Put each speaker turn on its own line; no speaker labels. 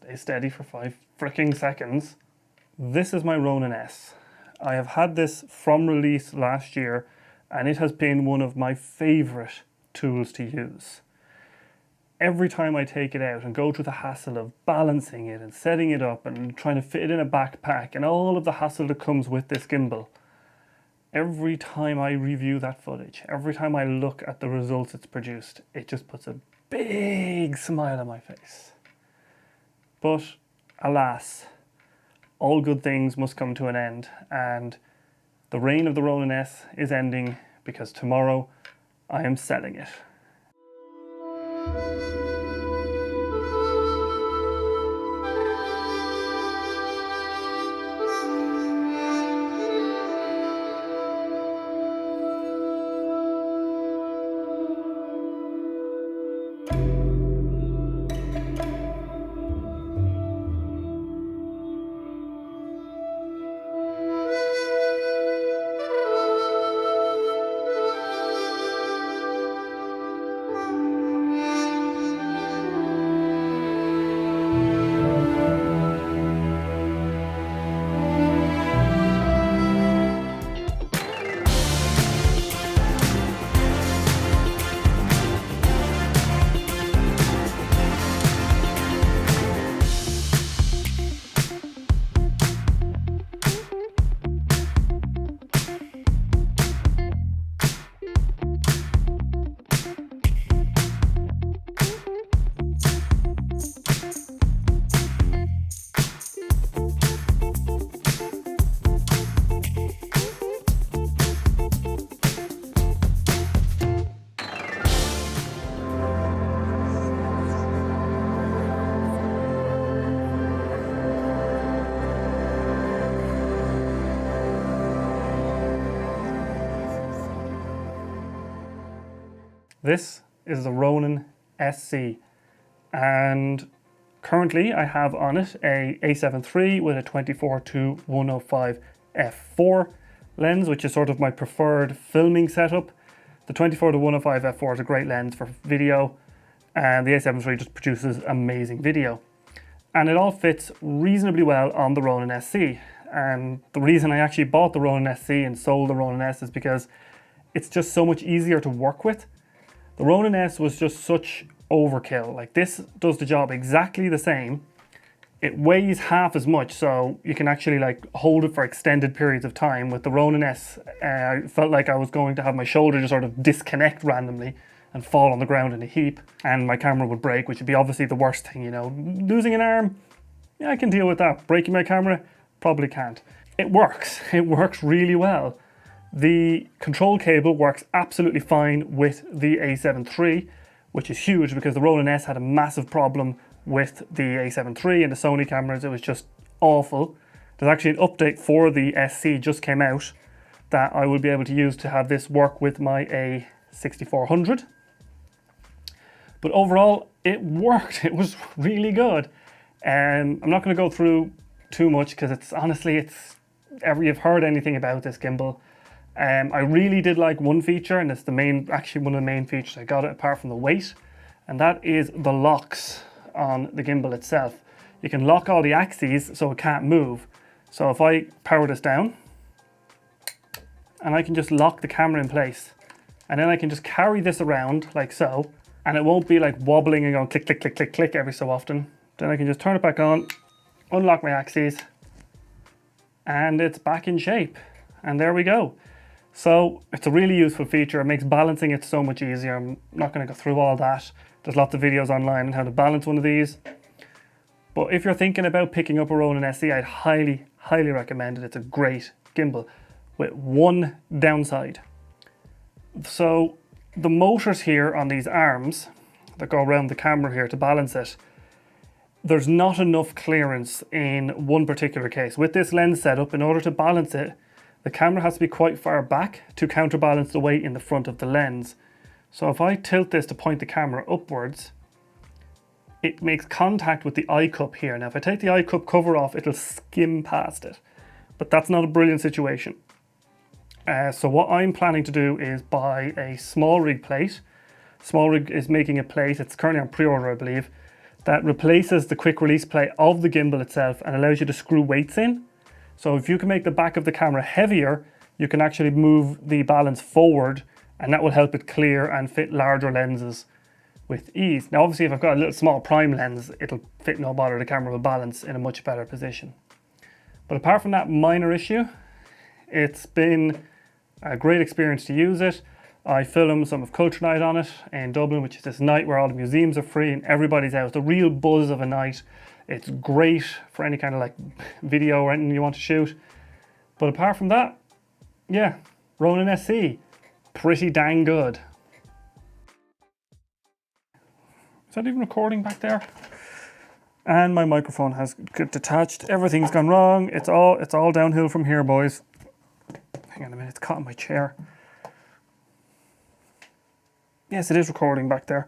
Stay steady for 5 freaking seconds. This is my Ronin S. I have had this from release last year, and it has been one of my favorite tools to use. Every time I take it out and go through the hassle of balancing it and setting it up and trying to fit it in a backpack and all of the hassle that comes with this gimbal, every time I review that footage, every time I look at the results it's produced, it just puts a big smile on my face. But alas, all good things must come to an end, and the reign of the Ronin S is ending because tomorrow I am selling it. This is the Ronin SC, and currently I have on it a A7 III with a 24-105 f4 lens, which is sort of my preferred filming setup. The 24-105 f4 is a great lens for video, and the A7 III just produces amazing video. And it all fits reasonably well on the Ronin SC. And the reason I actually bought the Ronin SC and sold the Ronin S is because it's just so much easier to work with. The Ronin S was just such overkill. Like, this does the job exactly the same. It weighs half as much, so you can actually like hold it for extended periods of time. With the Ronin S, I felt like I was going to have my shoulder just sort of disconnect randomly and fall on the ground in a heap, and my camera would break, which would be obviously the worst thing, you know. Losing an arm, yeah, I can deal with that. Breaking my camera, probably can't. It works really well. The control cable works absolutely fine with the A7 III, which is huge because the Ronin S had a massive problem with the A7 III and the Sony cameras. It was just awful. There's actually an update for the SC just came out that I will be able to use to have this work with my A6400. But overall, it worked. It was really good. I'm not going to go through too much because it's honestly, you've heard anything about this gimbal. I really did like one feature, and it's actually one of the main features I got it apart from the weight, and that is the locks on the gimbal itself. You can lock all the axes so it can't move. So if I power this down, and I can just lock the camera in place, and then I can just carry this around like so, and it won't be like wobbling and going click, click, click, click, click every so often. Then I can just turn it back on, unlock my axes, and it's back in shape. And there we go. So it's a really useful feature. It makes balancing it so much easier. I'm not going to go through all that. There's lots of videos online on how to balance one of these. But if you're thinking about picking up a Ronin SC, I'd highly, highly recommend it. It's a great gimbal with one downside. So the motors here on these arms that go around the camera here to balance it, there's not enough clearance in one particular case. With this lens setup, in order to balance it, the camera has to be quite far back to counterbalance the weight in the front of the lens. So if I tilt this to point the camera upwards, it makes contact with the eye cup here. Now if I take the eye cup cover off, it'll skim past it. But that's not a brilliant situation. So what I'm planning to do is buy a small rig plate. Small rig is making a plate, it's currently on pre-order I believe, that replaces the quick release plate of the gimbal itself and allows you to screw weights in. So if you can make the back of the camera heavier, you can actually move the balance forward, and that will help it clear and fit larger lenses with ease. Now obviously if I've got a little small prime lens, it'll fit no bother, the camera will balance in a much better position. But apart from that minor issue, it's been a great experience to use it. I filmed some of Culture Night on it in Dublin, which is this night where all the museums are free and everybody's out. The real buzz of a night. It's great for any kind of like video or anything you want to shoot. But apart from that, yeah, Ronin SC, pretty dang good. Is that even recording back there? And my microphone has got detached. Everything's gone wrong. It's all downhill from here, boys. Hang on a minute, it's caught in my chair. Yes, it is recording back there.